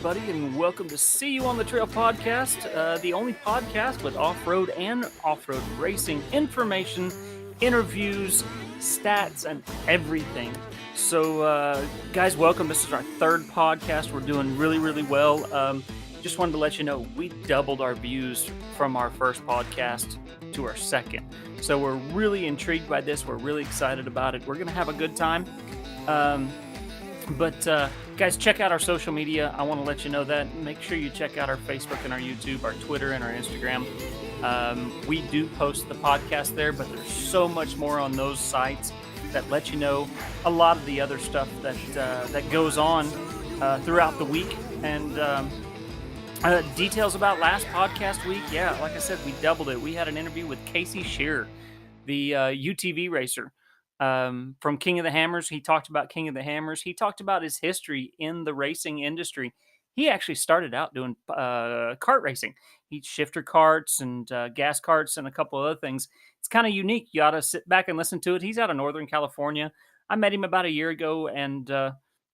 everybody, and welcome to See You on the Trail podcast, the only podcast with off-road and off-road racing information, interviews, stats, and everything. So, guys, welcome. This is our third podcast. We're doing really, really well. Just wanted to let you know we doubled our views from our first podcast to our second. So we're really intrigued by this. We're really excited about it. We're going to have a good time. But guys, check out our social media. I want to let you know that. Make sure you check out our Facebook and our YouTube, our Twitter and our Instagram. We do post the podcast there, but there's so much more on those sites that let you know a lot of the other stuff that goes on throughout the week. And details about last podcast week. Yeah, like I said, we doubled it. We had an interview with Casey Shearer, the UTV racer. From King of the Hammers. He talked about King of the Hammers. He talked about his history in the racing industry. He actually started out doing kart racing. He shifter karts and gas karts and a couple of other things. It's kind of unique. You ought to sit back and listen to it. He's out of Northern California. I met him about a year ago and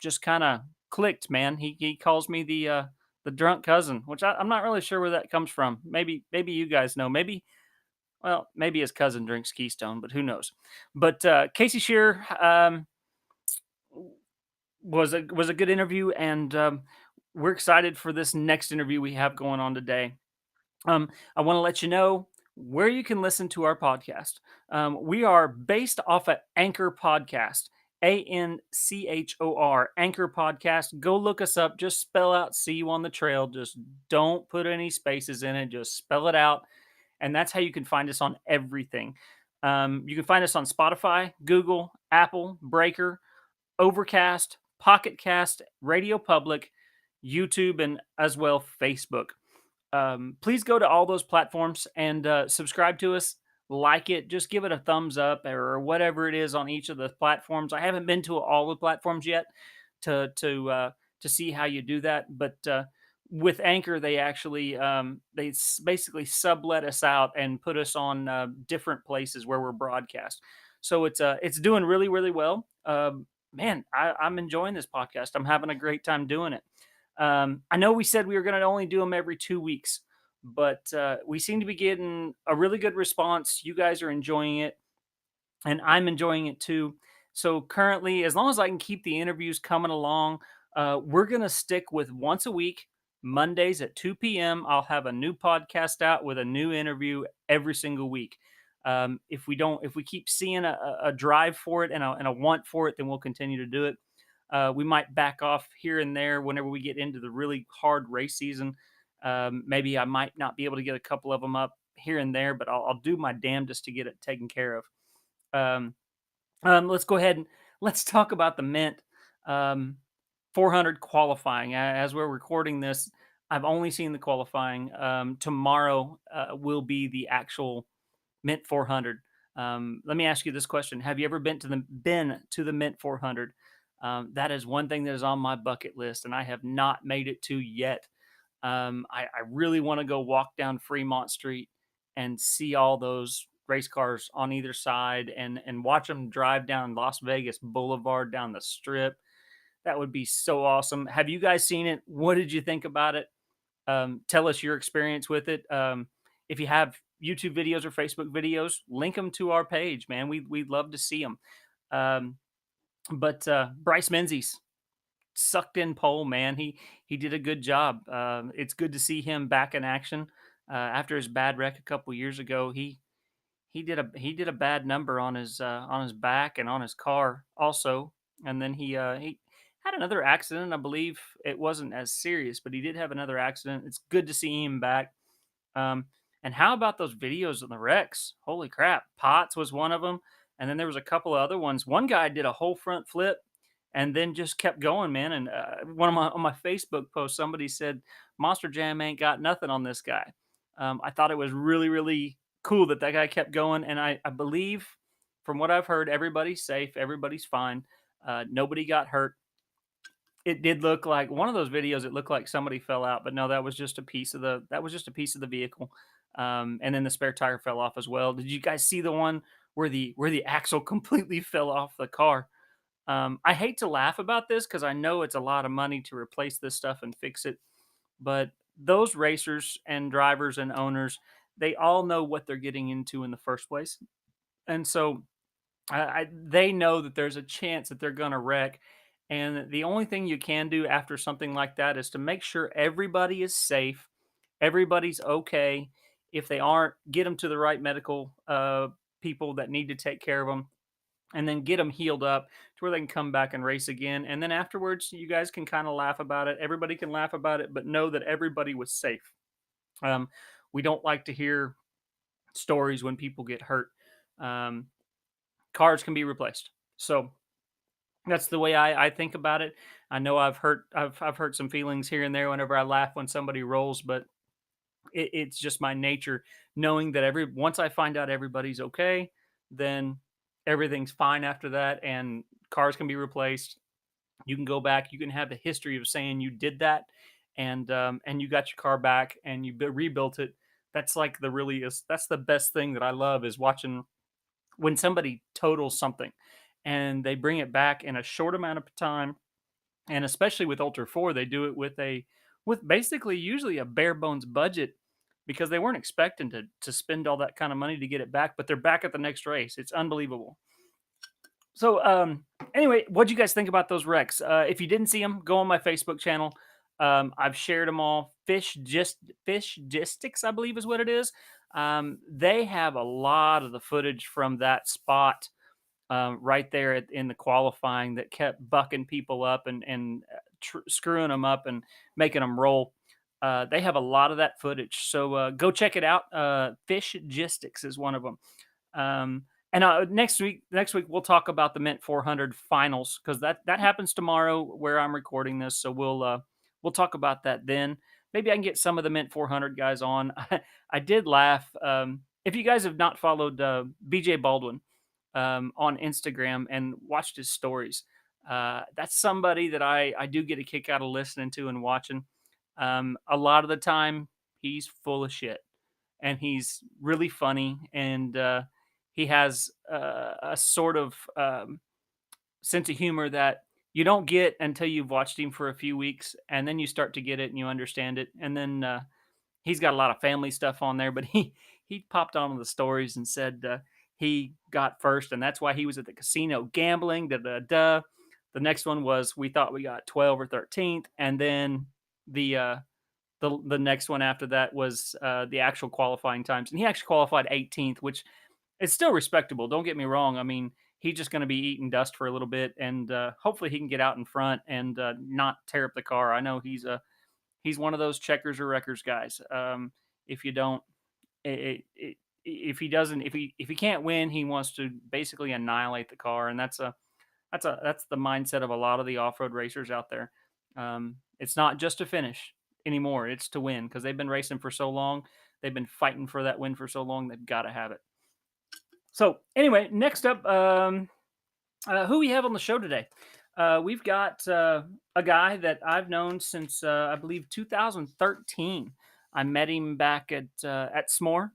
just kind of clicked, man. He calls me the drunk cousin, which I'm not really sure where that comes from. Maybe you guys know. Maybe his cousin drinks Keystone, but who knows? But Casey Shearer was a good interview, and we're excited for this next interview we have going on today. I want to let you know where you can listen to our podcast. We are based off of Anchor Podcast, Anchor, Anchor Podcast. Go look us up. Just spell out "See You on the Trail." Just don't put any spaces in it. Just spell it out. And that's how you can find us on everything. You can find us on Spotify, Google, Apple, Breaker, Overcast, Pocket Cast, Radio Public, YouTube, and as well Facebook. Please go to all those platforms and subscribe to us, like it, just give it a thumbs up or whatever it is on each of the platforms. I haven't been to all the platforms yet to see how you do that, but with Anchor, they actually basically sublet us out and put us on different places where we're broadcast. So it's doing really, really well. Man, I'm enjoying this podcast. I'm having a great time doing it. I know we said we were going to only do them every 2 weeks, but we seem to be getting a really good response. You guys are enjoying it, and I'm enjoying it too. So currently, as long as I can keep the interviews coming along, we're going to stick with once a week. Mondays at 2 p.m. I'll have a new podcast out with a new interview every single week. If we keep seeing a drive for it and a want for it, then we'll continue to do it. We might back off here and there whenever we get into the really hard race season. Maybe I might not be able to get a couple of them up here and there, but I'll do my damnedest to get it taken care of. Let's go ahead and let's talk about the Mint 400 qualifying. As we're recording this, I've only seen the qualifying. Tomorrow will be the actual Mint 400. Let me ask you this question: have you ever been to the Mint 400? That is one thing that is on my bucket list, and I have not made it to yet. I really want to go walk down Fremont Street and see all those race cars on either side and watch them drive down Las Vegas Boulevard down the strip. That would be so awesome. Have you guys seen it? What did you think about it? Tell us your experience with it. If you have YouTube videos or Facebook videos, link them to our page, man. We'd love to see them. But Bryce Menzies sucked in pole, man. He did a good job. It's good to see him back in action after his bad wreck a couple years ago. He did a bad number on his back and on his car also, and then he had another accident. I believe it wasn't as serious, but he did have another accident. It's good to see him back. And how about those videos of the wrecks? Holy crap. Potts was one of them. And then there was a couple of other ones. One guy did a whole front flip and then just kept going, man. And on my Facebook post, somebody said, Monster Jam ain't got nothing on this guy. I thought it was really, really cool that guy kept going. And I believe from what I've heard, everybody's safe. Everybody's fine. Nobody got hurt. It did look like one of those videos. It looked like somebody fell out, but no, that was just a piece of the vehicle. And then the spare tire fell off as well. Did you guys see the one where the axle completely fell off the car? I hate to laugh about this because I know it's a lot of money to replace this stuff and fix it, but those racers and drivers and owners, they all know what they're getting into in the first place. And so they know that there's a chance that they're going to wreck. And the only thing you can do after something like that is to make sure everybody is safe, everybody's okay. If they aren't, get them to the right medical people that need to take care of them, and then get them healed up to where they can come back and race again. And then afterwards, you guys can kind of laugh about it. Everybody can laugh about it, but know that everybody was safe. Um, we don't like to hear stories when people get hurt. Um, Cars can be replaced. So that's the way I think about it. I know I've hurt some feelings here and there whenever I laugh when somebody rolls, but it's just my nature, knowing that every once I find out everybody's okay, then everything's fine after that, and cars can be replaced. You can go back, you can have the history of saying you did that, and you got your car back and you rebuilt it. That's like the really is that's the best thing that I love is watching when somebody totals something and they bring it back in a short amount of time, and especially with Ultra 4, they do it with basically usually a bare bones budget because they weren't expecting to spend all that kind of money to get it back, but they're back at the next race. It's unbelievable. So, anyway, what do you guys think about those wrecks? If you didn't see them, go on my Facebook channel. I've shared them all. Fish Gistics, I believe, is what it is. They have a lot of the footage from that spot right there in the qualifying that kept bucking people up and screwing them up and making them roll. They have a lot of that footage, so go check it out. Fish Gistics is one of them. Um, and next week we'll talk about the Mint 400 finals because that happens tomorrow where I'm recording this. So we'll talk about that then. Maybe I can get some of the Mint 400 guys on. I did laugh. If you guys have not followed BJ Baldwin on Instagram and watched his stories, that's somebody that I do get a kick out of listening to and watching. A lot of the time, he's full of shit and he's really funny, and he has a sort of sense of humor that you don't get until you've watched him for a few weeks, and then you start to get it and you understand it. And then he's got a lot of family stuff on there, but he popped on the stories and said he got first, and that's why he was at the casino gambling. Da da da. The next one was we thought we got 12 or 13th, and then the the next one after that was the actual qualifying times, and he actually qualified 18th, which is still respectable. Don't get me wrong. I mean, he's just going to be eating dust for a little bit, and hopefully he can get out in front and not tear up the car. I know he's one of those checkers or wreckers guys. If you don't, if he doesn't, if he can't win, he wants to basically annihilate the car, and that's the mindset of a lot of the off road racers out there. It's not just to finish anymore; it's to win because they've been racing for so long. They've been fighting for that win for so long. They've got to have it. So anyway, next up, who we have on the show today? We've got a guy that I've known since I believe 2013. I met him back at S'more.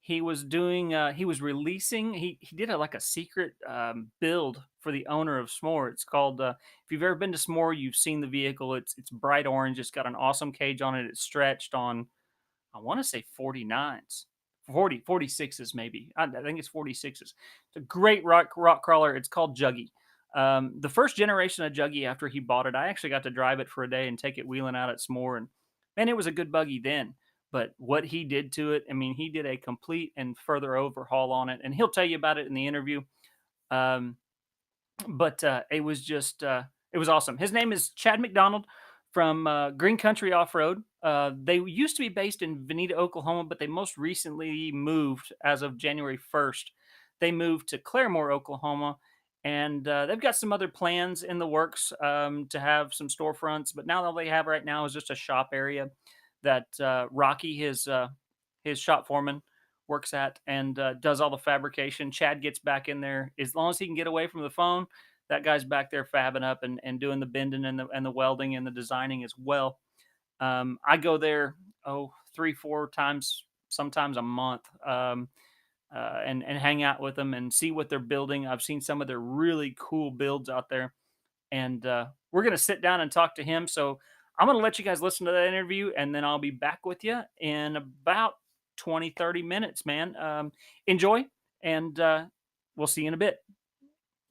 He was releasing. He did like a secret build for the owner of S'more. It's called. If you've ever been to S'more, you've seen the vehicle. It's bright orange. It's got an awesome cage on it. It's stretched on I want to say 49s, 46s maybe. I think it's 46s. It's a great rock crawler. It's called Juggy. The first generation of Juggy after he bought it, I actually got to drive it for a day and take it wheeling out at S'more, and man, it was a good buggy then. But what he did to it, I mean, he did a complete and further overhaul on it, and he'll tell you about it in the interview. Um, but it was just it was awesome. His name is Chad McDonald from Green Country Off Road. They used to be based in Veneta, Oklahoma, but they most recently moved as of January 1st. They moved to Claremore, Oklahoma, and they've got some other plans in the works to have some storefronts. But now all they have right now is just a shop area that Rocky, his shop foreman, works at and does all the fabrication. Chad gets back in there as long as he can get away from the phone. That guy's back there fabbing up and doing the bending and the welding and the designing as well. I go there 3-4 times, sometimes a month. and hang out with them and see what they're building. I've seen some of their really cool builds out there, and we're gonna sit down and talk to him. So I'm gonna let you guys listen to that interview, and then I'll be back with you in about 20-30 minutes, man. Enjoy, and we'll see you in a bit.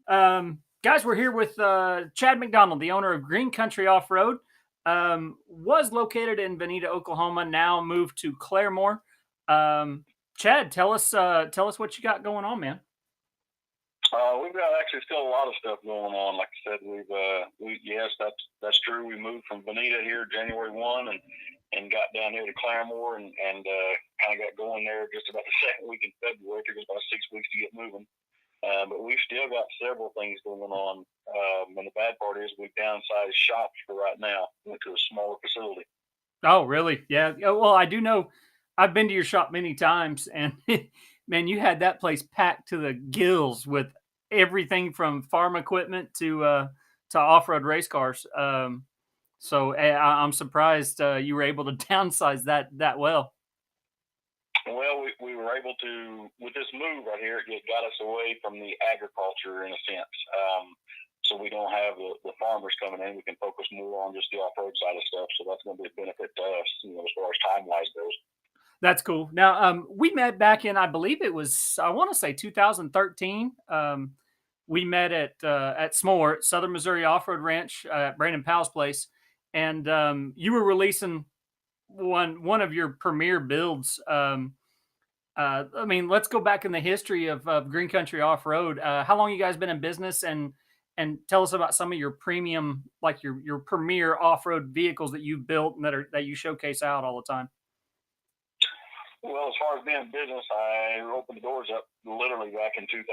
Guys, we're here with Chad McDonald, the owner of Green Country Off Road. Was located in Veneta, Oklahoma, now moved to Claremore. Chad, tell us what you got going on, man. We've got actually still a lot of stuff going on. Like I said, yes, that's true. We moved from Veneta here January 1 and got down here to Claremore and kind of got going there just about the second week in February. It took us about 6 weeks to get moving. But we've still got several things going on. And the bad part is we've downsized shops for right now. Went to a smaller facility. Oh, really? Yeah. Well, I do know. I've been to your shop many times, and man, you had that place packed to the gills with everything from farm equipment to off road race cars. So I'm surprised you were able to downsize that well. Well, we were able to, with this move right here, it got us away from the agriculture in a sense. So we don't have the farmers coming in. We can focus more on just the off-road side of stuff. So that's going to be a benefit to us, as far as time-wise goes. That's cool. Now, we met back in, I believe it was, I want to say 2013. We met at S'more, Southern Missouri Off-Road Ranch, at Brandon Powell's place. And you were releasing one of your premier builds. I mean, let's go back in the history of Green Country Off Road. How long you guys been in business, and tell us about some of your premium, like your premier off road vehicles that you've built and that you showcase out all the time. Well, as far as being in business, I opened the doors up literally back in 2000.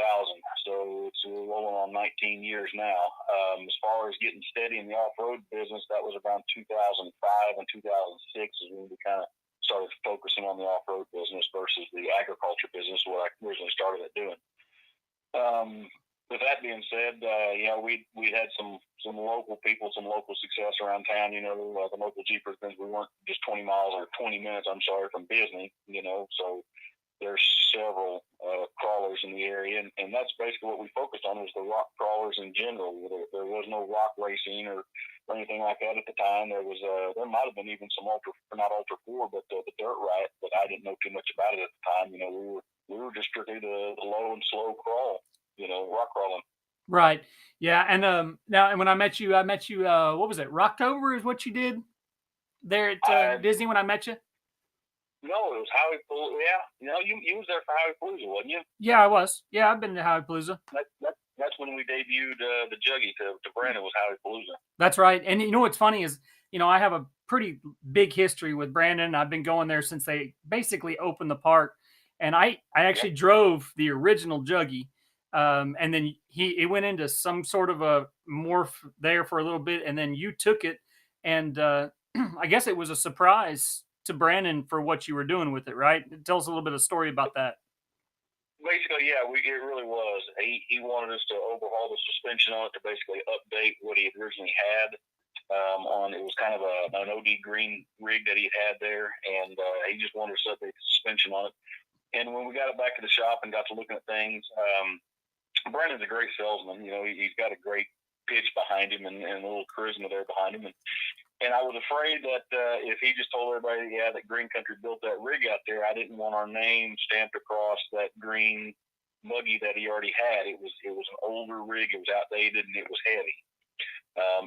So it's rolling on 19 years now. As far as getting steady in the off-road business, that was around 2005 and 2006 is when we kind of started focusing on the off-road business versus the agriculture business, what I originally started at doing. With that being said, we had some local people, some local success around town. The local Jeepers, we weren't just 20 miles or 20 minutes, from Disney. So there's several crawlers in the area, and that's basically what we focused on was the rock crawlers in general. There was no rock racing or anything like that at the time. There might have been even some not Ultra 4, but the dirt riot, but I didn't know too much about it at the time. We were just strictly the low and slow crawl. Rock crawling. Right. Yeah. And now, and when I met you, what was it? Rocktober is what you did there at Disney when I met you? No, it was Howipalooza. Yeah. You was there for Howipalooza, wasn't you? Yeah, I was. Yeah, I've been to Howipalooza. That's when we debuted the Juggy to Brandon was Howipalooza. That's right. And what's funny is, I have a pretty big history with Brandon. I've been going there since they basically opened the park. And I actually drove the original Juggy. And then it went into some sort of a morph there for a little bit, and then you took it, and I guess it was a surprise to Brandon for what you were doing with it, right? Tell us a little bit of story about that. Basically, yeah, it really was. He wanted us to overhaul the suspension on it to basically update what he originally had. It was kind of an OD green rig that he had there, and he just wanted us to update the suspension on it. And when we got it back to the shop and got to looking at things, Brandon's a great salesman. He's got a great pitch behind him and a little charisma there behind him. And I was afraid that if he just told everybody, that Green Country built that rig out there, I didn't want our name stamped across that green buggy that he already had. It was an older rig. It was outdated and it was heavy.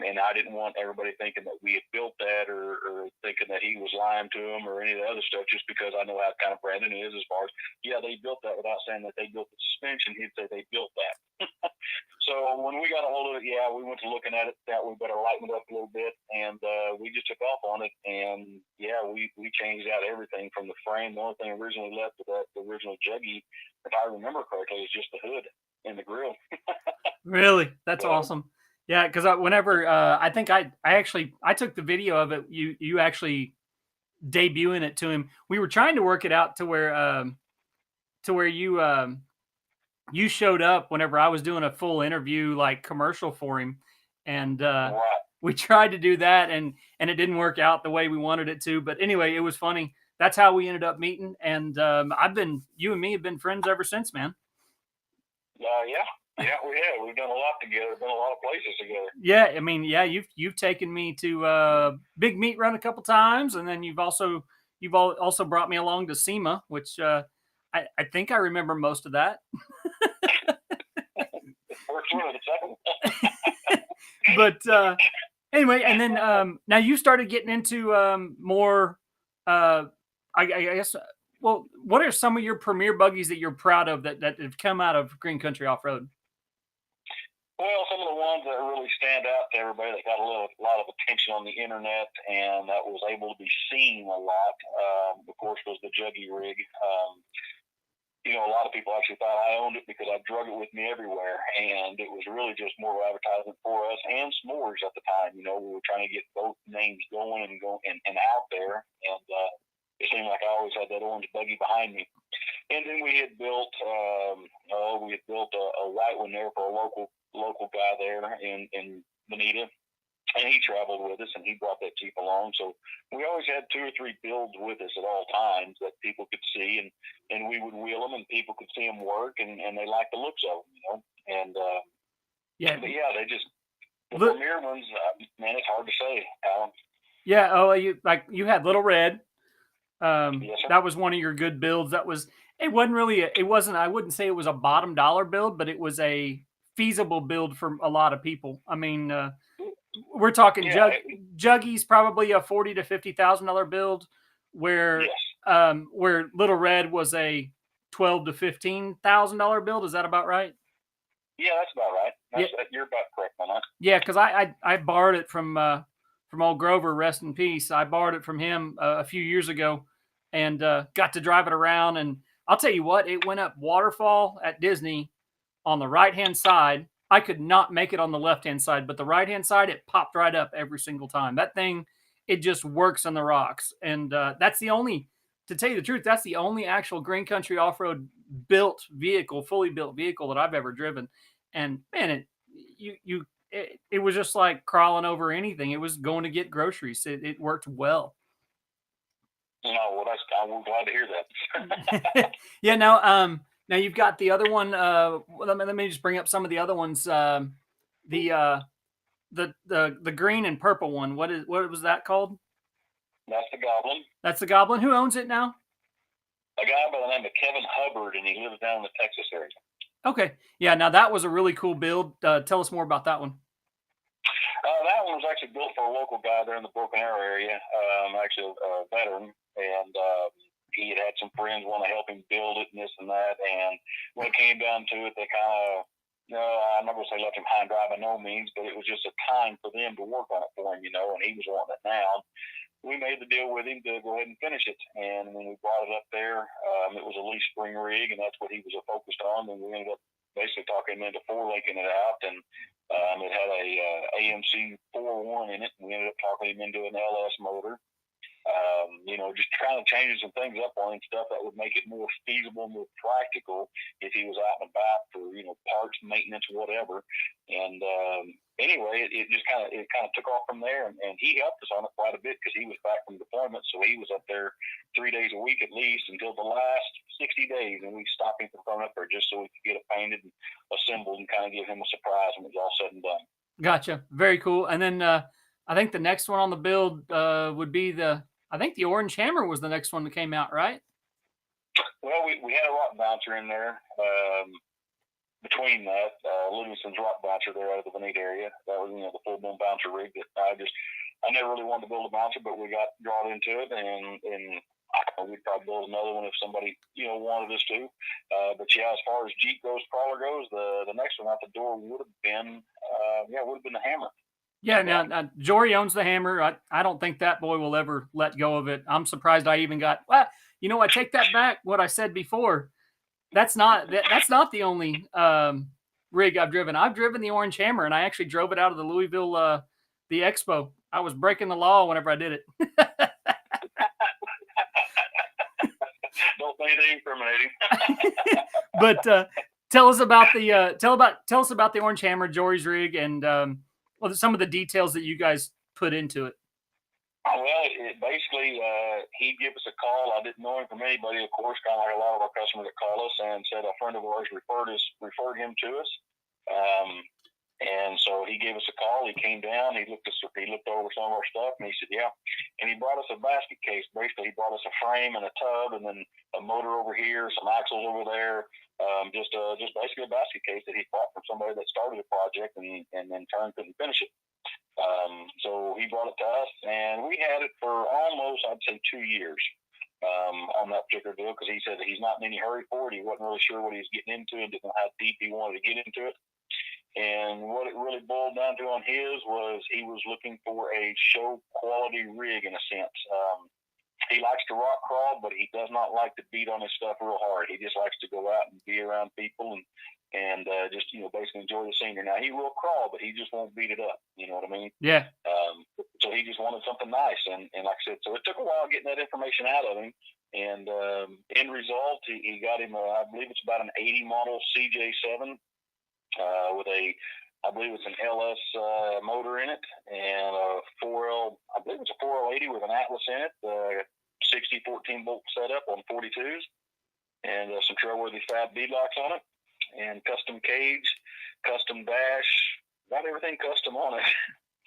And I didn't want everybody thinking that we had built that or thinking that he was lying to them or any of the other stuff, just because I know how kind of Brandon is as far as, they built that, without saying that they built the suspension. He'd say they built that. So when we got a hold of it, we went to looking at it, that we better lighten it up a little bit. And we just took off on it. And we changed out everything from the frame. The only thing originally left of that, the original Juggy, if I remember correctly, is just the hood and the grill. Really? That's awesome. Yeah, because whenever I think I took the video of it, you actually debuting it to him. We were trying to work it out to where you showed up whenever I was doing a full interview, like commercial for him, and we tried to do that, and it didn't work out the way we wanted it to. But anyway, it was funny. that's how we ended up meeting. And you and me have been friends ever since, man. Yeah, yeah, we have. We've done a lot together. Been a lot of places together. Yeah, I mean, yeah, you've taken me to Big Meat Run a couple times, and then also brought me along to SEMA, which I think I remember most of that. First one or the second? But anyway, and then now you started getting into more. I guess. Well, what are some of your premier buggies that you're proud of that have come out of Green Country Off Road? Well, some of the ones that really stand out to everybody that got a lot of attention on the internet and that was able to be seen a lot, of course, was the Juggy rig. A lot of people actually thought I owned it because I drug it with me everywhere, and it was really just more advertisement for us and s'mores at the time. We were trying to get both names going and out there, and it seemed like I always had that orange buggy behind me. And then we had built a white one there for a local guy there in Bonita, and he traveled with us, and he brought that Jeep along. So we always had 2 or 3 builds with us at all times that people could see, and we would wheel them, and people could see them work, and they liked the looks of them, And yeah, but yeah, the premier ones, man, it's hard to say, Alan. Yeah. Oh, you had Little Red. Yes, sir. That was one of your good builds. It wasn't really I wouldn't say it was a bottom dollar build, but it was a feasible build for a lot of people. I mean, we're talking Juggy's probably a $40,000 to $50,000 build, where yes. Where Little Red was a $12,000 to $15,000 build. Is that about right? Yeah, that's about right. You're about correct on that. Yeah, because I borrowed it from old Grover, rest in peace. I borrowed it from him a few years ago, and got to drive it around. And I'll tell you what, it went up waterfall at Disney on the right hand side. I could not make it on the left hand side, but the right hand side, it popped right up every single time. That thing, it just works on the rocks, and that's the only. To tell you the truth, that's the only actual Green Country Off Road fully built vehicle that I've ever driven. And man, it was just like crawling over anything. It was going to get groceries. It worked well. Well, I'm glad to hear that. Yeah. Now you've got the other one. Let me just bring up some of the other ones. The green and purple one. What was that called? That's the Goblin. That's the Goblin. Who owns it now? A guy by the name of Kevin Hubbard, and he lives down in the Texas area. Okay. Yeah. Now that was a really cool build. Tell us more about that one. That one was actually built for a local guy there in the Broken Arrow area, actually a veteran, and he had some friends want to help him build it and this and that. And when it came down to it, they kind of, I'm not going to say left him high and dry by no means, but it was just a time for them to work on it for him, and he was wanting it now. We made the deal with him to go ahead and finish it. And when we brought it up there, it was a leaf spring rig, and that's what he was focused on. And we ended up basically talking him into 4-linking it out, and it had a AMC 4.1 in it. And we ended up talking him into an LS motor. Just trying to change some things up on him, stuff that would make it more feasible, more practical if he was out and about for, parts, maintenance, whatever. And anyway, it just kind of took off from there, and he helped us on it quite a bit because he was back from deployment, so he was up there 3 days a week at least until the last 60 days, and we stopped him from coming up there just so we could get it painted and assembled and kind of give him a surprise when it was all said and done. Gotcha. Very cool. And then I think the next one on the build would be I think the Orange Hammer was the next one that came out, right? Well, we had a rock bouncer in there. Between that, Livingston's rock bouncer there out of the Bonita area. That was, the full blown bouncer rig that I never really wanted to build a bouncer, but we got drawn into it, and we'd probably build another one if somebody, wanted us to. But yeah, as far as Jeep goes, crawler goes, the next one out the door would have been the Hammer. Yeah, now Jory owns the Hammer. I don't think that boy will ever let go of it. I'm surprised I even got. Well, I take that back. What I said before. That's not the only rig I've driven. I've driven the Orange Hammer, and I actually drove it out of the Louisville the Expo. I was breaking the law whenever I did it. Don't say anything incriminating. But tell us about the Orange Hammer, Jory's rig, and some of the details that you guys put into it. Well, basically, he'd give us a call. I didn't know him from anybody, of course, kind of like a lot of our customers that call us, and said a friend of ours referred him to us. Um, and so he gave us a call. He came down. He looked over some of our stuff, and he said, "Yeah." And he brought us a basket case. Basically, he brought us a frame and a tub, and then a motor over here, some axles over there. Just basically a basket case that he bought from somebody that started a project and then turned couldn't finish it. So he brought it to us, and we had it for almost, I'd say, 2 years on that particular deal, because he said that he's not in any hurry for it. He wasn't really sure what he was getting into and didn't know how deep he wanted to get into it. And what it really boiled down to on his was he was looking for a show quality rig in a sense. He likes to rock crawl, but he does not like to beat on his stuff real hard. He just likes to go out and be around people and just basically enjoy the scenery. Now he will crawl, but he just won't beat it up. You know what I mean? Yeah. So he just wanted something nice, and like I said, so it took a while getting that information out of him. And end result, he got him, I believe it's about an 80 model CJ7 with I believe it's an LS motor in it, and a 4L, I believe it's a 4L80 with an Atlas in it, 60 14-bolt setup on 42s, and some trailworthy fab beadlocks on it, and custom cage, custom dash, got everything custom on it.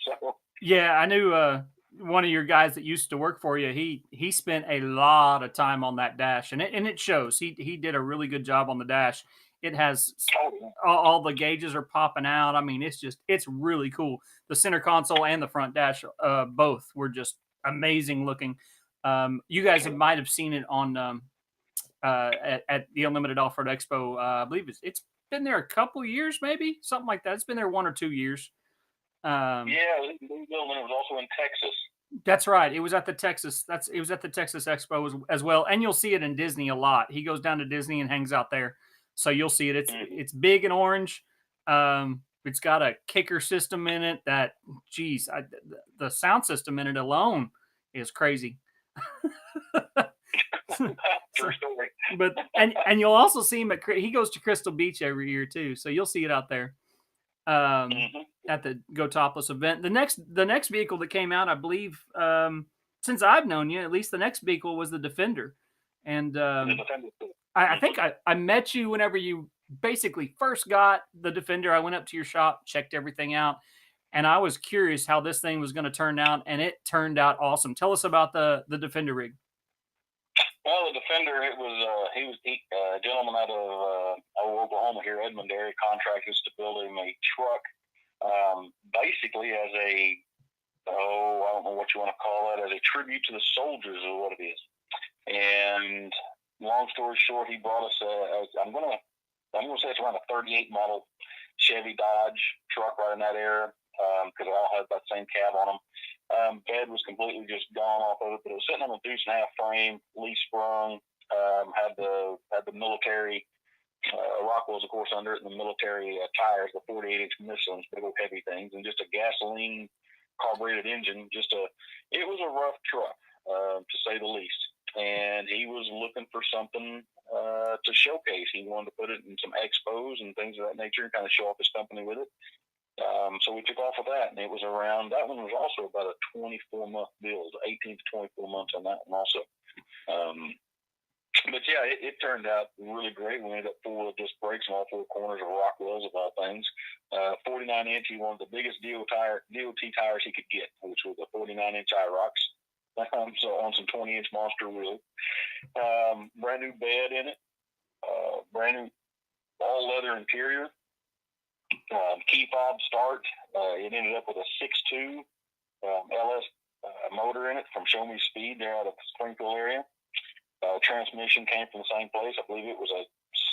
So Yeah, I knew one of your guys that used to work for you. He spent a lot of time on that dash, and it shows. He did a really good job on the dash. It has oh, all the gauges are popping out. I mean, it's really cool. The center console and the front dash, both were just amazing looking. You guys might have seen it on at the Unlimited Off Road Expo. I believe it's been there a couple years, maybe something like that. It's been there 1 or 2 years. yeah, the building was also in Texas. That's right. It was at the Texas Expo as well, and you'll see it in Disney a lot. He goes down to Disney and hangs out there, so you'll see it. Mm-hmm. It's big and orange. It's got a kicker system in it that, geez, the sound system in it alone is crazy. True story. But and you'll also see him he goes to Crystal Beach every year too, so you'll see it out there. Mm-hmm. At the Go Topless event. The next vehicle that came out, I believe, since I've known you, at least the next vehicle was the Defender, and I think I met you whenever you basically first got the Defender. I went up to your shop, checked everything out, and I was curious how this thing was going to turn out, and it turned out awesome. Tell us about the Defender rig. Well, the Defender, it was a gentleman out of Oklahoma here, Edmond area, contracted us to build him a truck, basically as I don't know what you want to call it, as a tribute to the soldiers is what it is. And long story short, he brought us I'm gonna say it's around a 38 model Chevy Dodge truck right in that era, because they all had that same cab on them. Bed was completely just gone off of it, but it was sitting on a deuce and a half frame, leaf sprung, had the military Rockwell's, of course, under it, and the military tires, the 48-inch Michelin's, big old heavy things, and just a gasoline carbureted engine. It was a rough truck, to say the least. And he was looking for something to showcase. He wanted to put it in some expos and things of that nature and kind of show off his company with it. So we took off with that, and it was that one was also about a 24-month build, 18 to 24 months on that one also. But yeah, it turned out really great. We ended up 4-wheel disc brakes on all 4 corners of Rockwell's, of all things. 49-inch, he wanted the biggest DOT tires he could get, which was a 49-inch IROCs. So on some 20-inch monster wheels. Brand new bed in it. Brand new all leather interior. Key fob start. It ended up with a 6.2 LS motor in it from Show Me Speed there out of the Springfield area. Transmission came from the same place. I believe it was a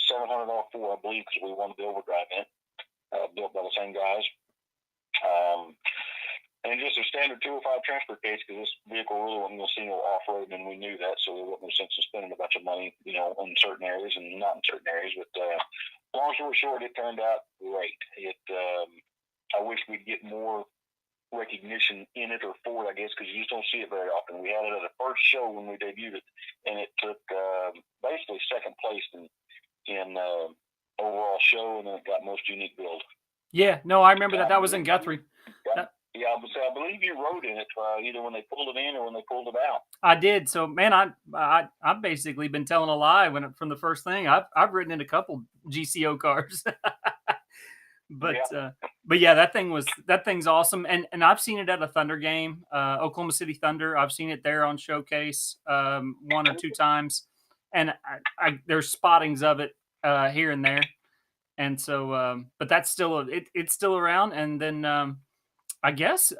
$700 Ford, I believe, because we wanted the overdrive in it, built by the same guys. And just a standard 205 transfer case, because this vehicle really wasn't going to see no off-road, and we knew that, so there wasn't no sense in spending a bunch of money, in certain areas and not in certain areas. But long story short, it turned out great. I wish we'd get more recognition in it or for it, I guess, because you just don't see it very often. We had it at the first show when we debuted it, and it took basically second place in overall show, and then it got most unique build. Yeah, no, I remember that. That was in Guthrie. Yeah, so I believe you rode in it either when they pulled it in or when they pulled it out. I did. So, man, I've basically been telling a lie from the first thing. I've ridden in a couple GCO cars. But, Yeah. uh, but yeah, that thing's awesome, and I've seen it at a Thunder game, Oklahoma City Thunder. I've seen it there on Showcase, 1 or 2 times, and I there's spottings of it, here and there, and so, but that's still it's still around, and then, I guess,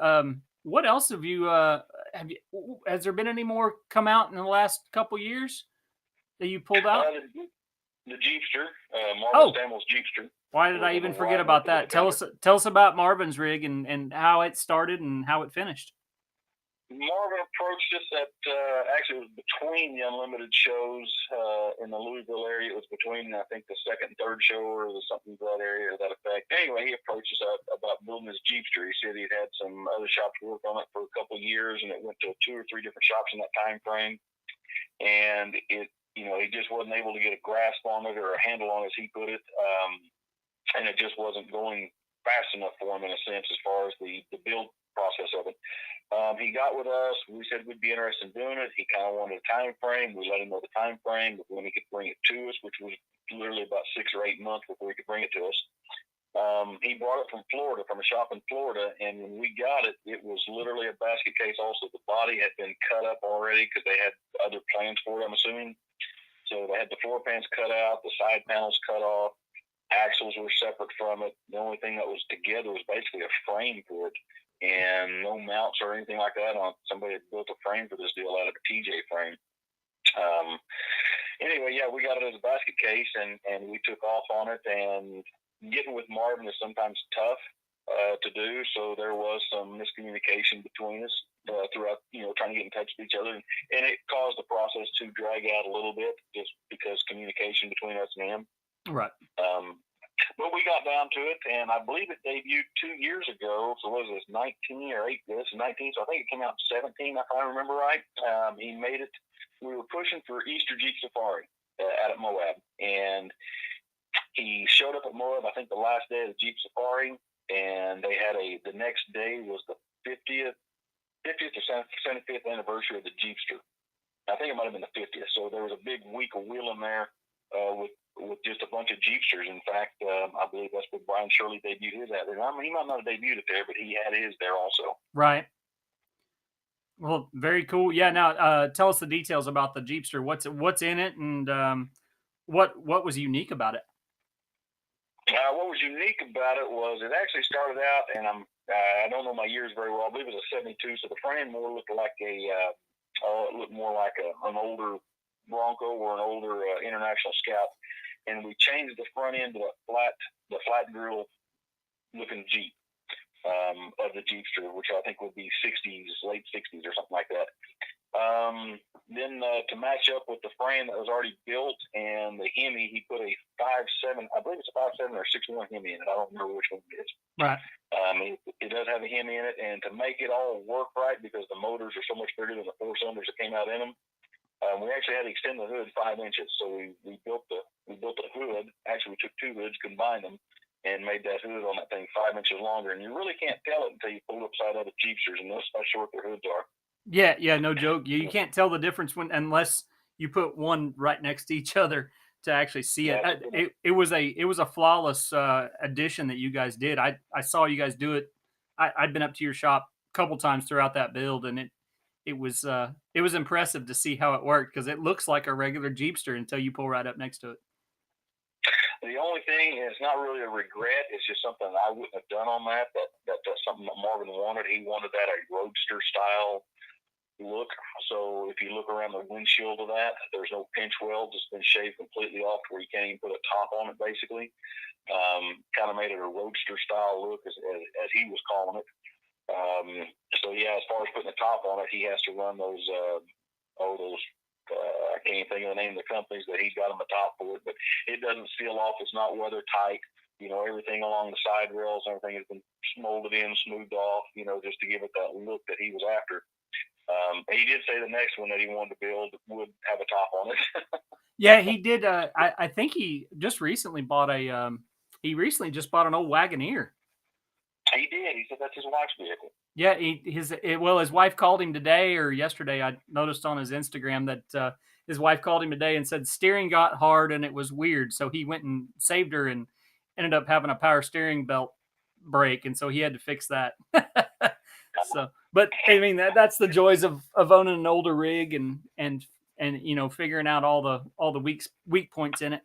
what else have you has there been any more come out in the last couple years that you pulled out? The Jeepster, Marvin Oh, Stamel's Jeepster, why did was I in the even forget wide width about of the that? Defender. Tell us about Marvin's rig and how it started and how it finished. Marvin approached us at actually it was between the Unlimited shows in the Louisville area. It was between I think the second and third show or something to that area or that effect. Anyway, he approached us about building his Jeepster. He said he'd had some other shops work on it for a couple of years, and it went to 2 or 3 different shops in that time frame. And it, he just wasn't able to get a grasp on it or a handle on it, as he put it, and it just wasn't going fast enough for him in a sense as far as the build process of it. He got with us. We said we'd be interested in doing it. He kind of wanted a time frame. We let him know the time frame when he could bring it to us, which was literally about 6 or 8 months before he could bring it to us. He brought it from Florida, from a shop in Florida, and when we got it, it was literally a basket case. Also, the body had been cut up already because they had other plans for it, I'm assuming. So they had the floor pans cut out, the side panels cut off, axles were separate from it. The only thing that was together was basically a frame for it, and no mounts or anything like that on. Somebody had built a frame for this deal out of a TJ frame. Anyway, yeah, we got it as a basket case, and we took off on it. And getting with Marvin is sometimes tough to do, so there was some miscommunication between us throughout, trying to get in touch with each other, and it caused the process to drag out a little bit just because communication between us and him. Right. But we got down to it, and I believe it debuted 2 years ago. So what was this, 19 or 8? This is 19, so I think it came out in 17, if I remember right. He made it. We were pushing for Easter Jeep Safari out at Moab, and he showed up at Moab, I think the last day of the Jeep Safari, and they had the next day was the 50th or 75th anniversary of the Jeepster. I think it might have been the 50th. So there was a big week of wheeling there with just a bunch of Jeepsters. In fact, I believe that's where Brian Shirley debuted his at. I mean, he might not have debuted it there, but he had his there also. Right. Well, very cool. Yeah. Now, tell us the details about the Jeepster. What's in it, and what was unique about it? What was unique about it was it actually started out, and I don't know my years very well. I believe it was a '72, so the frame more looked like it looked more like an older Bronco or an older International Scout, and we changed the front end to the flat grill looking Jeep of the Jeepster, which I think would be late '60s or something like that. Then to match up with the frame that was already built and the Hemi, he put a 5.7, I believe it's a 5.7 or 6.1 Hemi in it. I don't remember which one it is. Right. It does have a Hemi in it, and to make it all work right, because the motors are so much bigger than the 4 cylinders that came out in them, we actually had to extend the hood 5 inches. So we built the hood. Actually, we took 2 hoods, combined them, and made that hood on that thing 5 inches longer. And you really can't tell it until you pull it upside other Jeepsters and notice how short their hoods are. Yeah, no joke. You can't tell the difference unless you put one right next to each other to actually see it. It was a flawless addition that you guys did. I saw you guys do it. I'd been up to your shop a couple times throughout that build, and it was impressive to see how it worked, because it looks like a regular Jeepster until you pull right up next to it. The only thing, and it's not really a regret, it's just something I wouldn't have done on that. That's something that Marvin wanted. He wanted that a roadster style look. So if you look around the windshield of that, there's no pinch welds. It's been shaved completely off to where you can't even put a top on it, basically. Kind of made it a roadster style look, as he was calling it. So yeah, as far as putting a top on it, he has to run those I can't even think of the name of the companies that he's got on the top for it, but it doesn't seal off. It's not weather tight. Everything along the side rails, everything has been molded in, smoothed off, just to give it that look that he was after. He did say the next one that he wanted to build would have a top on it. Yeah, he did. I think he just recently bought he recently just bought an old Wagoneer. He did. He said that's his wife's vehicle. Yeah, well, his wife called him today or yesterday. I noticed on his Instagram that his wife called him today and said steering got hard and it was weird. So he went and saved her and ended up having a power steering belt break, and so he had to fix that. So, but I mean that's the joys of owning an older rig and figuring out all the weak points in it.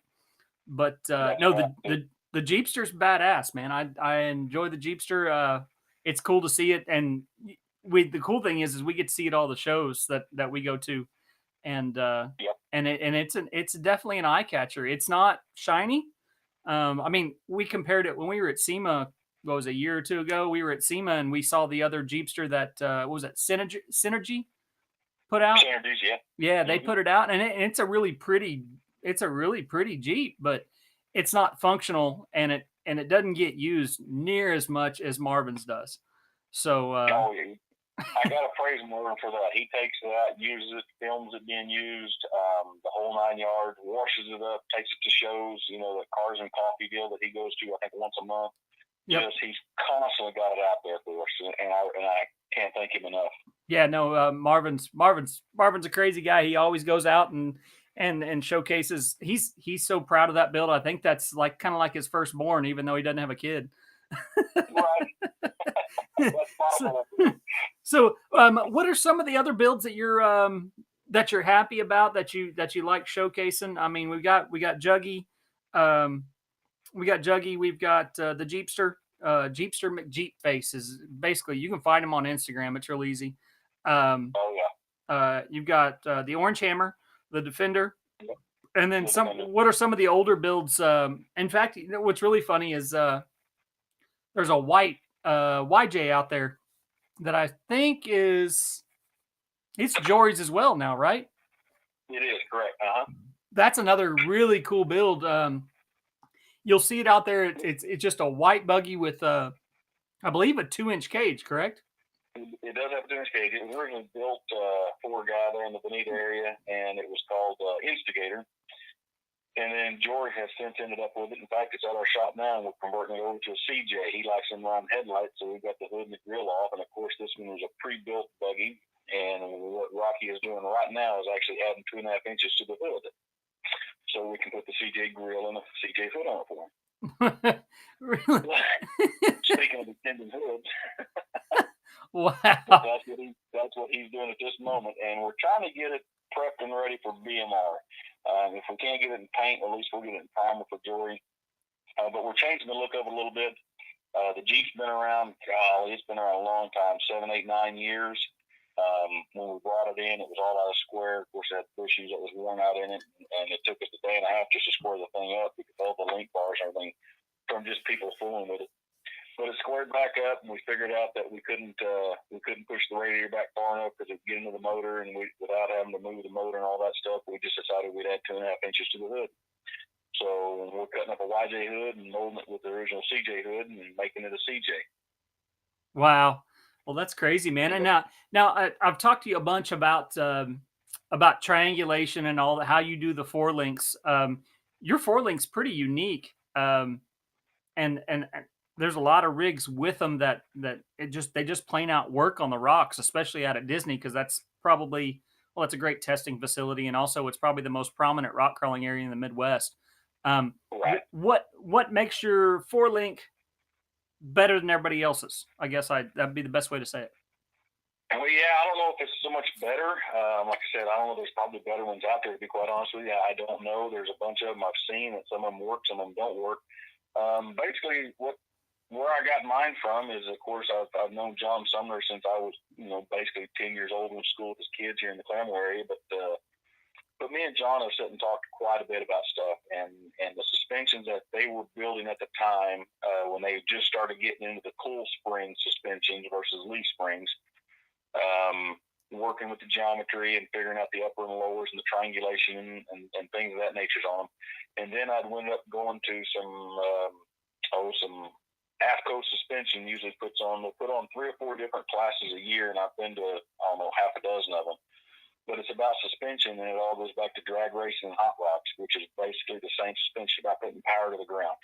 But That's no, right. the Jeepster's badass, man. I enjoy the Jeepster. It's cool to see it, and the cool thing is we get to see it all the shows that we go to, and Yep. it's definitely an eye catcher. It's not shiny. I mean, we compared it when we were at SEMA. What was it, a year or two ago? We were at SEMA and we saw the other Jeepster that what was it, Synergy put out. Synergies, yeah. Yeah, they Hmm. put it out, and it's a really pretty Jeep, but it's not functional, and it doesn't get used near as much as Marvin's does. So, Oh, yeah. I got to praise him for that. He takes that, uses it, films it being used, the whole 9 yards, washes it up, takes it to shows. The Cars and Coffee deal that he goes to, I think once a month. yep, He's constantly got it out there for us, and I can't thank him enough. yeah, no, Marvin's a crazy guy. He always goes out and showcases. He's so proud of that build. I think that's like kind of like his firstborn, even though he doesn't have a kid. Right, that's so, possible. what are some of the other builds that you're happy about that you like showcasing? I mean, we got Juggy, um, we've got the Jeepster, Jeepster McJeep face is basically you can find him on Instagram. It's real easy. Um, Oh yeah, you've got the Orange Hammer, the Defender, and then the some. Defender. What are some of the older builds? In fact, what's really funny is there's a white YJ out there that I think is it's Jory's as well now, right? It is correct. That's another really cool build. You'll see it out there. It's just a white buggy with I believe a 2-inch cage, correct? It does have a different cage. It was originally built for a guy there in the Bonita area, and it was called Instigator. And then Jory has since ended up with it. In fact, it's at our shop now, and we're converting it over to a CJ. He likes them round headlights, so we've got the hood and the grill off. And of course, this one was a pre-built buggy. And what Rocky is doing right now is actually adding 2.5 inches to the hood, so we can put the CJ grill and the CJ hood on it for him. Really? Speaking of extended hoods, but Wow. that's what he's doing at this moment, and we're trying to get it prepped and ready for BMR. If we can't get it in paint, at least we'll get it in primer for Jory. But we're changing the look of it a little bit. The Jeep's been around, golly, it's been around a long time, 7, 8, 9 years. When we brought it in, it was all out of square. Of course, it had bushes that was worn out in it, and it took us a day and a half just to square the thing up because all the link bars and everything from just people fooling with it. But it squared back up, and we figured out that we couldn't push the radiator back far enough because it'd get into the motor, and without having to move the motor and all that stuff, we just decided we'd add 2.5 inches to the hood. So we're cutting up a YJ hood and molding it with the original CJ hood and making it a CJ. Wow. Well, that's crazy, man. And now I've talked to you a bunch about triangulation and all that, how you do the four links. Your four links pretty unique. And there's a lot of rigs with them they just plain out work on the rocks, especially out at Disney, because that's probably well, it's a great testing facility, and also it's probably the most prominent rock crawling area in the Midwest. Right. What makes your four link better than everybody else's? I guess that'd be the best way to say it. Well, yeah, I don't know if it's so much better. Like I said, I don't know. There's probably better ones out there, to be quite honest with you. I don't know. There's a bunch of them I've seen, and some of them work, some of them don't work. Basically, where I got mine from is, of course, I've known John Sumner since I was, basically 10 years old in school with his kids here in the Claremore area. But me and John have sat and talked quite a bit about stuff, and the suspensions that they were building at the time when they just started getting into the cool spring suspensions versus leaf springs. Working with the geometry and figuring out the upper and lowers and the triangulation and things of that nature on them. And then I'd end up going to some AFCO suspension usually they'll put on 3 or 4 different classes a year, and I've been to, I don't know, half a dozen of them. But it's about suspension, and it all goes back to drag racing and hot rocks, which is basically the same suspension about putting power to the ground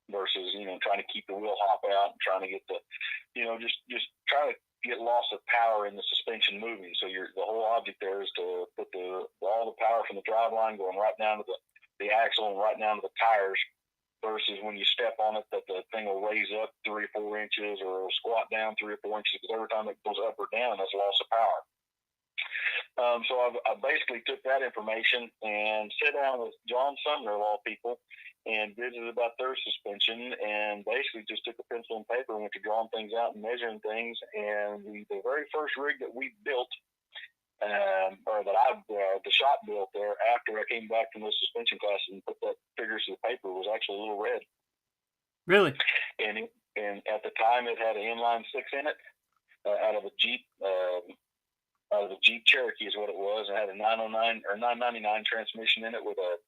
versus, trying to keep the wheel hop out and trying to get just try to get loss of power in the suspension moving. So the whole object there is to put all the power from the drive line going right down to the axle and right down to the tires, versus when you step on it, that the thing will raise up 3 or 4 inches, or squat down 3 or 4 inches, because every time it goes up or down, that's loss of power. So I basically took that information and sat down with John Sumner, of all people, and visited about their suspension, and basically just took a pencil and paper and went to drawing things out and measuring things. And the very first rig that we built, or that the shop built there after I came back from the suspension class and put that figures to the paper, was actually a Little Red. Really? And at the time, it had an inline six in it, out of a Jeep. The Jeep Cherokee is what it was. It had a 909 or 999 transmission in it with a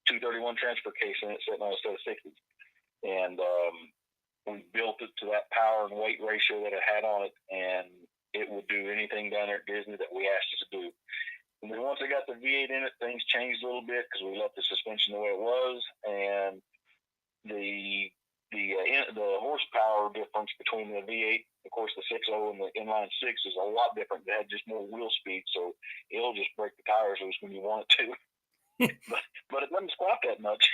231 transfer case in it, sitting on a set of 60s. And we built it to that power and weight ratio that it had on it, and it would do anything down there at Disney that we asked it to do. And then once I got the V8 in it, things changed a little bit, because we left the suspension the way it was, and the horsepower difference between the V8, of course, the 6.0 and the inline six, is a lot different. It had just more wheel speed, so it'll just break the tires loose when you want it to. but it doesn't squat that much.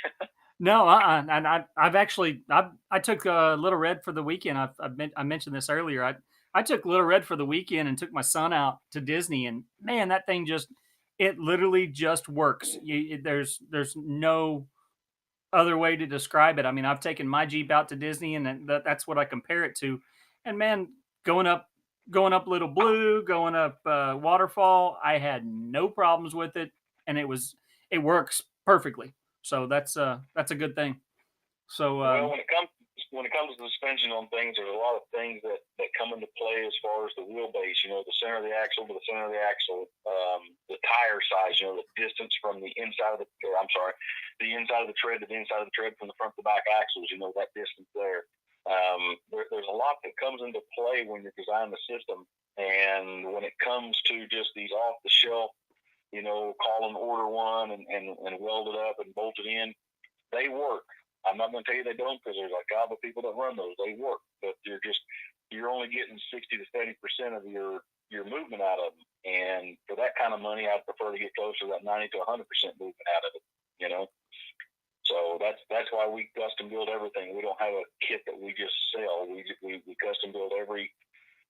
No, and I took Little Red for the weekend. I mentioned this earlier. I took Little Red for the weekend and took my son out to Disney, and man, that thing it literally just works. There's no other way to describe it. I mean, I've taken my Jeep out to Disney, and that's what I compare it to. And man, going up, going up Little Blue, going up Waterfall, I had no problems with it, and it works perfectly. So that's a good thing. So Well, when it comes to suspension on things, there's a lot of things that come into play as far as the wheelbase. The center of the axle to the center of the axle, the tire size. The distance from the inside of the inside of the tread to the inside of the tread from the front to back axles. That distance there. There's a lot that comes into play when you're designing the system, and when it comes to just these off the shelf, call and order one and weld it up and bolt it in, they work. I'm not going to tell you they don't, because there's a gobble of people that run those. They work, but you're only getting 60 to 70% of your movement out of them. And for that kind of money, I'd prefer to get closer to that 90 to 100% movement out of it. So that's why we custom build everything. We don't have a kit that we just sell. We custom build every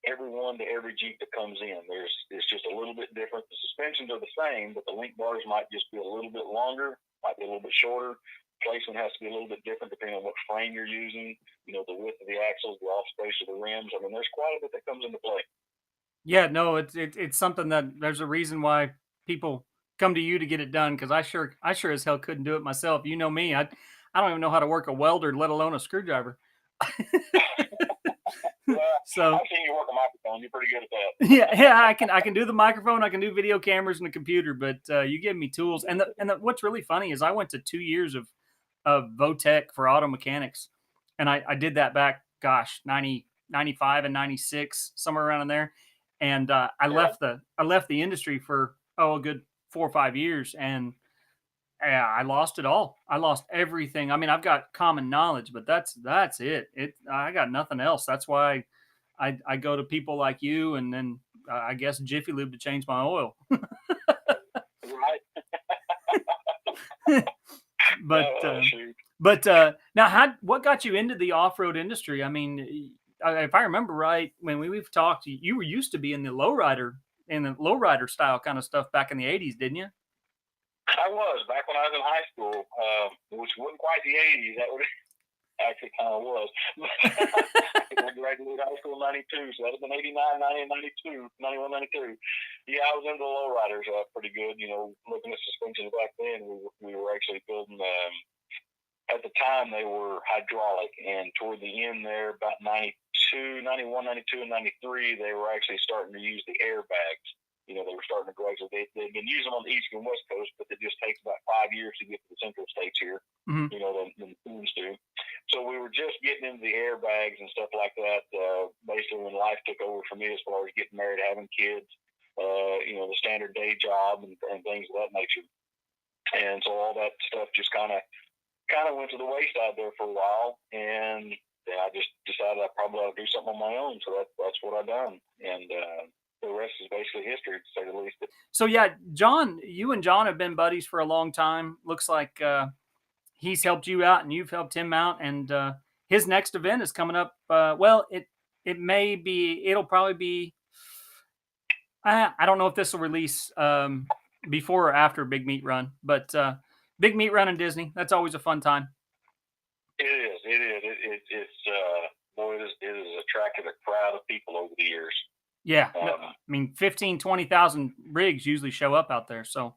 one to every Jeep that comes in. It's just a little bit different. The suspensions are the same, but the link bars might just be a little bit longer, might be a little bit shorter. Placement has to be a little bit different depending on what frame you're using, the width of the axles, the off space of the rims. I mean, there's quite a bit that comes into play. yeah, no, it's something that there's a reason why people come to you to get it done, because I sure as hell couldn't do it myself. You know me, I don't even know how to work a welder, let alone a screwdriver. Well, So I've seen you work a microphone. You're pretty good at that. yeah, I can do the microphone, I can do video cameras and the computer, but you give me tools. What's really funny is I went to 2 years of Votech for auto mechanics, and I did that back, gosh, 95 and 96, somewhere around in there. And Yeah. I left the industry for a good 4 or 5 years, and yeah, I lost it all. I lost everything. I mean, I've got common knowledge, but that's it. I got nothing else. That's why I go to people like you, and then I guess Jiffy Lube to change my oil. Right. but Oh, shoot. now, what got you into the off road industry? I mean, if I remember right, when we've talked, you were used to be in the lowrider style kind of stuff back in the '80s, didn't you? I was back when I was in high school, which wasn't quite the '80s. That would actually kind of was. I graduated high school in '92, so that would have been '89, '90, '92, '91, '92. Yeah, I was into the lowriders pretty good. Looking at suspensions back then, we were actually building. At the time, they were hydraulic, and toward the end there, about '92, '91, '92, and '93, they were actually starting to use the airbags. They were starting to gradually. They've been using them on the East and West Coast, but it just takes about 5 years to get to the Central States here. Mhm. Than things do. So we were just getting into the airbags and stuff like that. Basically, when life took over for me, as far as getting married, having kids, the standard day job and things of that nature. And so all that stuff just kind of went to the wayside there for a while. And and I just decided I probably ought to do something on my own. So that's what I done, and the rest is basically history, to say the least. So yeah, John, you and John have been buddies for a long time. Looks like he's helped you out and you've helped him out, and his next event is coming up. Well, it may be, it'll probably be. I don't know if this will release before or after Big Meat Run, but Big Meat Run in Disney, that's always a fun time. It is. It is. It's boy, it has attracted a crowd of people over the years. Yeah, no, I Um, mean 15, 20,000 rigs usually show up out there. So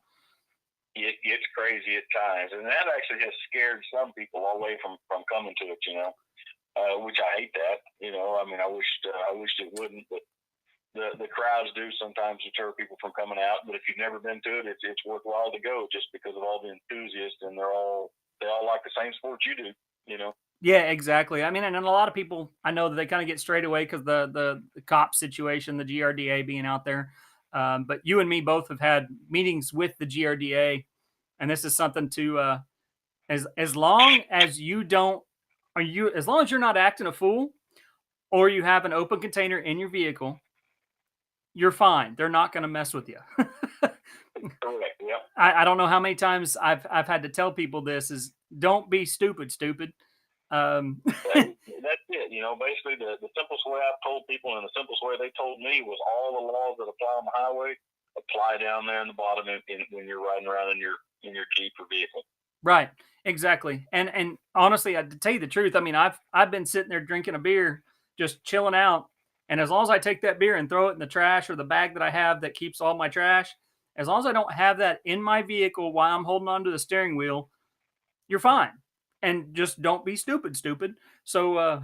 it gets crazy at times, and that actually has scared some people away from coming to it. Which I hate that. I mean, I wished it wouldn't, but the crowds do sometimes deter people from coming out. But if you've never been to it, it's worthwhile to go just because of all the enthusiasts, and they all like the same sport you do. You know. yeah, exactly. I mean, and then a lot of people I know that they kind of get straight away because the cop situation, the GRDA being out there. But you and me both have had meetings with the GRDA, and this is something to as long as you don't are you as long as you're not acting a fool or you have an open container in your vehicle, you're fine. They're not going to mess with you. Correct. Yep. I don't know how many times I've had to tell people this is don't be stupid, stupid. Um, That's it. Basically the simplest way I've told people, and the simplest way they told me, was all the laws that apply on the highway apply down there in the bottom when you're riding around in your Jeep or vehicle. right, exactly. And honestly, to tell you the truth, I mean, I've been sitting there drinking a beer, just chilling out, and as long as I take that beer and throw it in the trash or the bag that I have that keeps all my trash, as long as I don't have that in my vehicle while I'm holding onto the steering wheel, you're fine. And just don't be stupid, stupid. So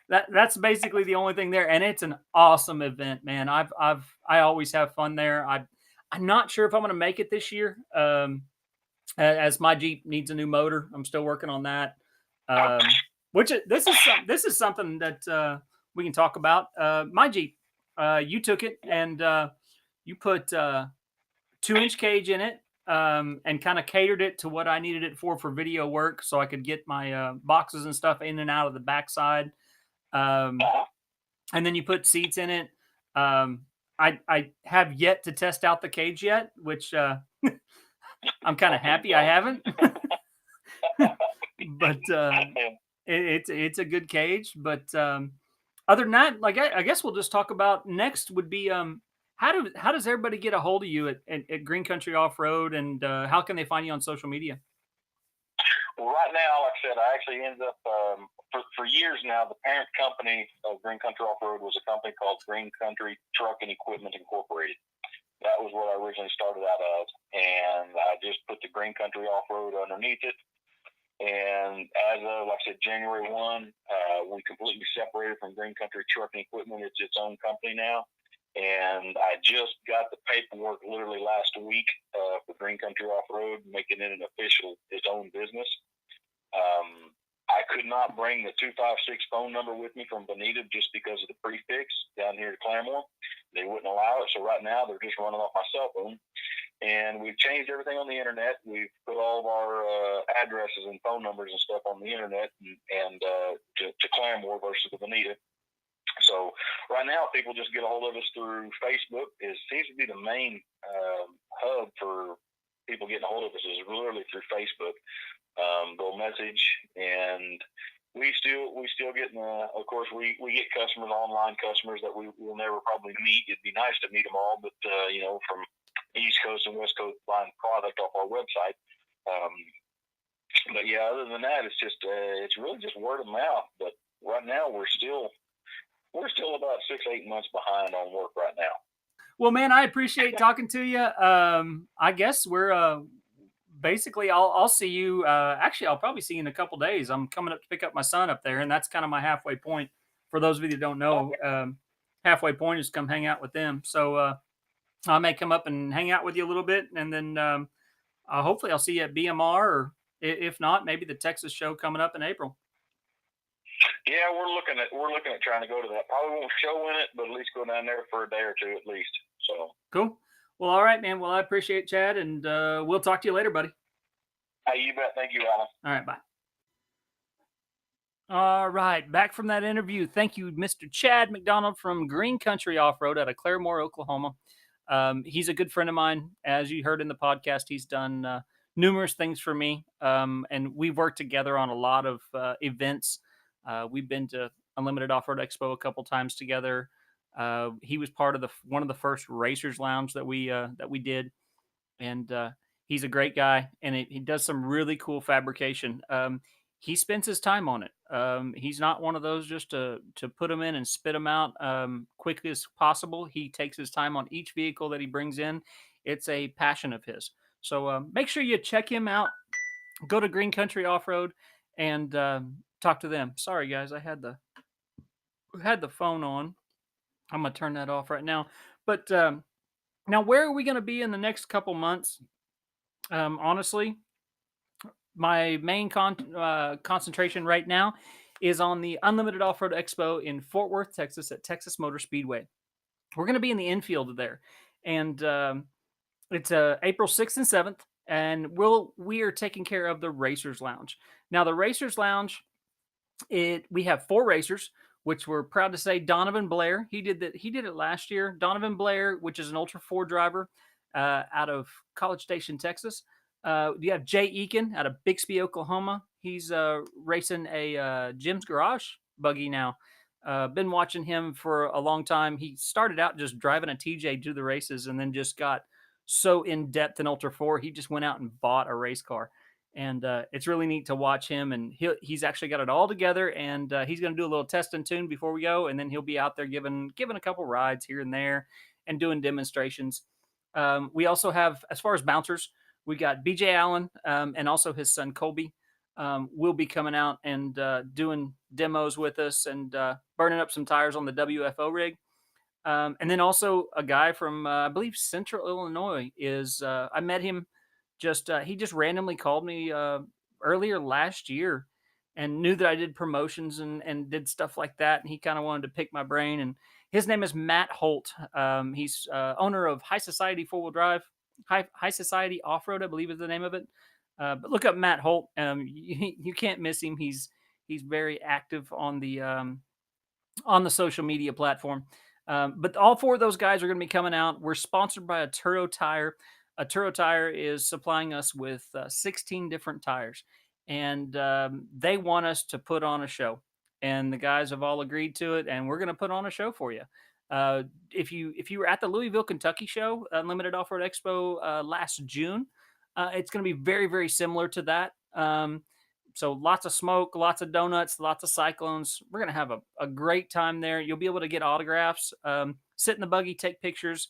that's basically the only thing there, and it's an awesome event, man. I always have fun there. I'm not sure if I'm going to make it this year. As my Jeep needs a new motor, I'm still working on that. This is something that we can talk about. My Jeep, you took it and you put 2-inch cage in it, and kind of catered it to what I needed it for video work, so I could get my boxes and stuff in and out of the backside. Um, and then you put seats in it. I have yet to test out the cage yet, which I'm kind of happy I haven't. But it's a good cage. But other than that, like I guess we'll just talk about next would be how does everybody get a hold of you at Green Country Off Road, and how can they find you on social media? Well, right now, like I said, I actually ended up for years now. The parent company of Green Country Off Road was a company called Green Country Truck and Equipment Incorporated. That was what I originally started out of, and I just put the Green Country Off Road underneath it. And as of, like I said, January 1, we completely separated from Green Country Truck and Equipment. It's its own company now. And I just got the paperwork literally last week for Green Country Off Road, making it its own business. I could not bring the 256 phone number with me from Bonita just because of the prefix down here to Claremore. They wouldn't allow it. So right now they're just running off my cell phone. And we've changed everything on the internet. We've put all of our addresses and phone numbers and stuff on the internet and to Claremore versus the Bonita. So right now, people just get a hold of us through Facebook. It seems to be the main hub for people getting a hold of us is literally through Facebook. They'll message, and we still get. Of course, we get customers, online customers that we will never probably meet. It'd be nice to meet them all, but from East Coast and West Coast buying product off our website. But yeah, other than that, it's really just word of mouth. But right now, we're still about 6-8 months behind on work right now. Well, man, I appreciate talking to you. I guess we're basically I'll see you. Actually, I'll probably see you in a couple days. I'm coming up to pick up my son up there, and that's kind of my halfway point. For those of you that don't know, halfway point is come hang out with them. So I may come up and hang out with you a little bit, and then hopefully I'll see you at BMR, or if not, maybe the Texas show coming up in April. Yeah, we're looking at trying to go to that. Probably won't show in it, but at least go down there for a day or two at least. So cool. Well, all right, man. Well, I appreciate it, Chad, and we'll talk to you later, buddy. Hey, you bet. Thank you, Alan. All right, bye. All right, back from that interview. Thank you, Mr. Chad McDonald from Green Country Off Road out of Claremore, Oklahoma. He's a good friend of mine. As you heard in the podcast, he's done numerous things for me, and we've worked together on a lot of events. We've been to Unlimited Off Road Expo a couple times together. He was part of the one of the first Racers Lounge that we did, and he's a great guy, and he does some really cool fabrication. He spends his time on it. He's not one of those just to put them in and spit them out quick as possible. He takes his time on each vehicle that he brings in. It's a passion of his. So make sure you check him out. Go to Green Country Off Road and talk to them. Sorry guys, I had the phone on. I'm gonna turn that off right now. But now, where are we going to be in the next couple months? Honestly, my main concentration right now is on the Unlimited Off Road Expo in Fort Worth, Texas, at Texas Motor Speedway. We're going to be in the infield there, and it's April 6th and 7th, and we are taking care of the Racers Lounge. Now, the Racers Lounge, we have four racers, which we're proud to say Donovan Blair. He did it last year. Donovan Blair, which is an Ultra 4 driver out of College Station, Texas. You have Jay Eakin out of Bixby, Oklahoma. He's racing a Jim's Garage buggy now. Been watching him for a long time. He started out just driving a TJ to the races, and then just got so in depth in Ultra 4, he just went out and bought a race car, and it's really neat to watch him. And he's actually got it all together, and he's going to do a little test and tune before we go, and then he'll be out there giving a couple rides here and there and doing demonstrations. We also have, as far as bouncers, we got BJ Allen, and also his son Colby will be coming out and doing demos with us, and burning up some tires on the WFO rig. And then also a guy from I believe Central Illinois is I met him, just he just randomly called me earlier last year, and knew that I did promotions and did stuff like that, and he kind of wanted to pick my brain. And his name is Matt Holt. He's owner of High Society Four Wheel Drive, High Society Off Road, I believe is the name of it. But look up Matt Holt. You can't miss him. He's very active on the social media platform. But all four of those guys are going to be coming out. We're sponsored by a Turo Tire. A Turo Tire is supplying us with 16 different tires, and they want us to put on a show. And the guys have all agreed to it, and we're going to put on a show for you. If you were at the Louisville, Kentucky show, Unlimited Off Road Expo last June, it's going to be very, very similar to that. So lots of smoke, lots of donuts, lots of cyclones. We're going to have a great time there. You'll be able to get autographs, sit in the buggy, take pictures,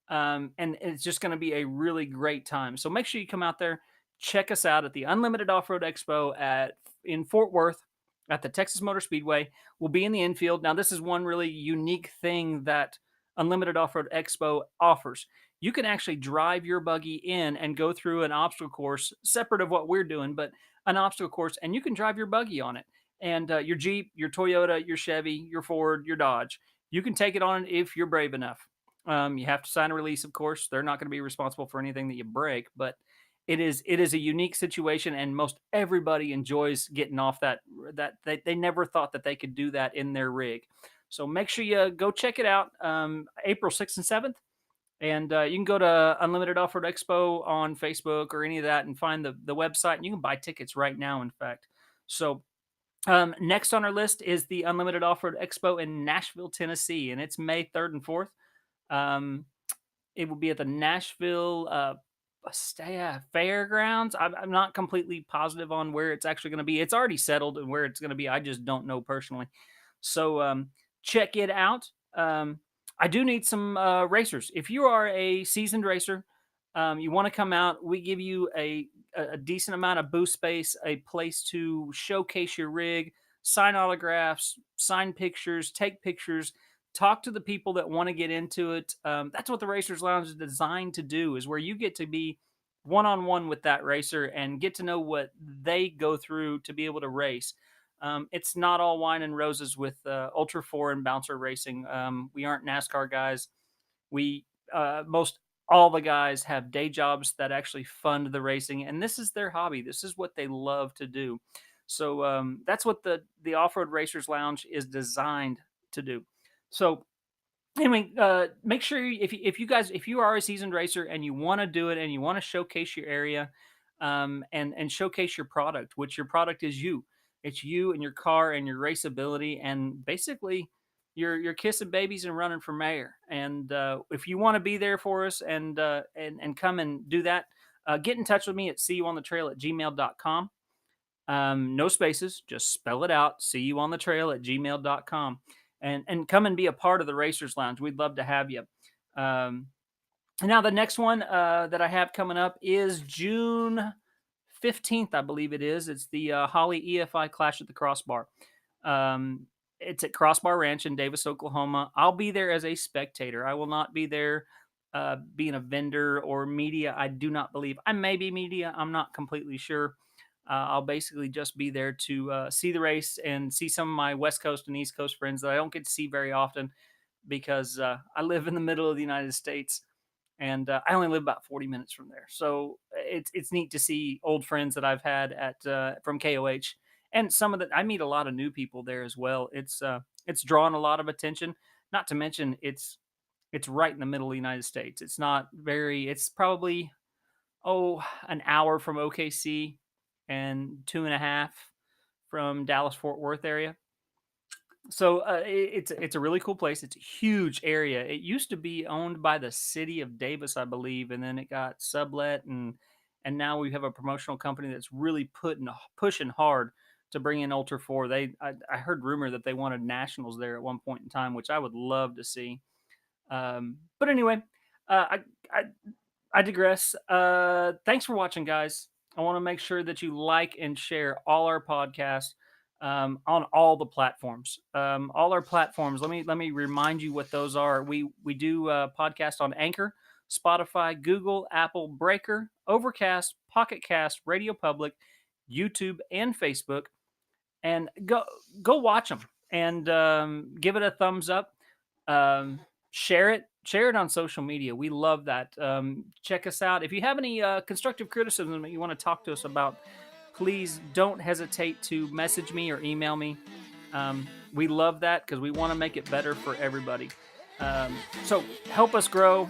and it's just going to be a really great time. So make sure you come out there, check us out at the Unlimited Off Road Expo in Fort Worth at the Texas Motor Speedway. We'll be in the infield. Now, this is one really unique thing that Unlimited Off Road Expo offers. You can actually drive your buggy in and go through an obstacle course separate of what we're doing, but an obstacle course, and you can drive your buggy on it. And your Jeep, your Toyota, your Chevy, your Ford, your Dodge, you can take it on if you're brave enough. You have to sign a release, of course. They're not going to be responsible for anything that you break, but it is a unique situation, and most everybody enjoys getting off that they never thought that they could do that in their rig. So make sure you go check it out, April 6th and 7th. And you can go to Unlimited Off Road Expo on Facebook or any of that and find the website, and you can buy tickets right now, in fact. So next on our list is the Unlimited Off Road Expo in Nashville, Tennessee, and it's May 3rd and 4th. Um, it will be at the Nashville Fairgrounds. I'm not completely positive on where it's actually going to be. It's already settled and where it's going to be. I just don't know personally. So check it out. I do need some racers. If you are a seasoned racer, you want to come out, we give you a decent amount of booth space, a place to showcase your rig, sign autographs, sign pictures, take pictures, talk to the people that want to get into it. That's what the Racers Lounge is designed to do, is where you get to be one on one with that racer and get to know what they go through to be able to race. It's not all wine and roses with Ultra 4 and bouncer racing. We aren't NASCAR guys. We most all the guys have day jobs that actually fund the racing, and this is their hobby. This is what they love to do. So that's what the Off Road Racers Lounge is designed to do. So anyway, make sure if you guys if you are a seasoned racer and you want to do it and you want to showcase your area, and showcase your product, which your product is you. It's you and your car and your race ability, and basically you're kissing babies and running for mayor. And if you want to be there for us and come and do that, get in touch with me at seeyouonthetrail@gmail.com. No spaces, just spell it out. seeyouonthetrail@gmail.com, and come and be a part of the Racers Lounge. We'd love to have you. Um, and now the next one that I have coming up is June 15th, I believe it is. It's the Holly EFI Clash at the Crossbar. It's at Crossbar Ranch in Davis, Oklahoma. I'll be there as a spectator. I will not be there being a vendor or media. I do not believe. I may be media. I'm not completely sure. I'll basically just be there to see the race and see some of my West Coast and East Coast friends that I don't get to see very often because I live in the middle of the United States, and I only live about 40 minutes from there. So it's neat to see old friends that I've had at from KOH, and some of the I meet a lot of new people there as well. It's drawn a lot of attention. Not to mention it's right in the middle of the United States. It's not very. It's probably an hour from OKC and 2.5 from Dallas Fort Worth area. So it's a really cool place. It's a huge area. It used to be owned by the city of Davis, I believe, and then it got sublet, and now we have a promotional company that's really pushing hard to bring in Ultra Four. I heard rumor that they wanted nationals there at one point in time, which I would love to see. But anyway, I I digress. Thanks for watching, guys. I want to make sure that you like and share all our podcasts on all the platforms. All our platforms. Let me remind you what those are. We do podcast on Anchor, Spotify, Google, Apple, Breaker, Overcast, Pocket Cast, Radio Public, YouTube, and Facebook. And go watch them and give it a thumbs up. Share it on social media. We love that. Check us out. If you have any constructive criticism that you want to talk to us about, please don't hesitate to message me or email me. We love that because we want to make it better for everybody. So help us grow,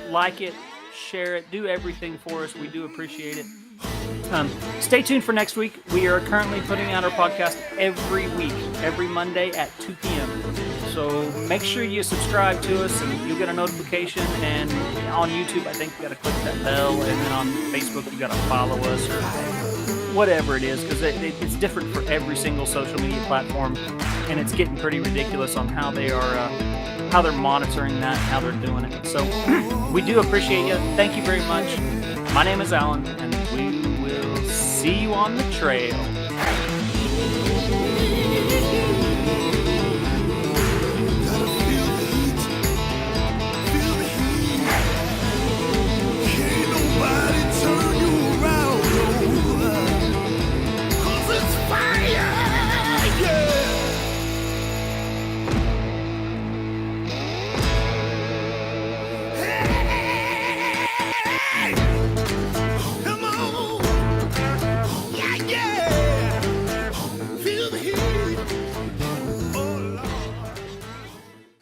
like it, share it, do everything for us. We do appreciate it. Stay tuned for next week. We are currently putting out our podcast every week, every Monday at 2 p.m. So make sure you subscribe to us and you'll get a notification. And on YouTube, I think you got to click that bell. And then on Facebook, you got to follow us or whatever it is, because it's different for every single social media platform. And it's getting pretty ridiculous on how they are, how they're monitoring that, how they're doing it. So we do appreciate you. Thank you very much. My name is Alan, and we will see you on the trail.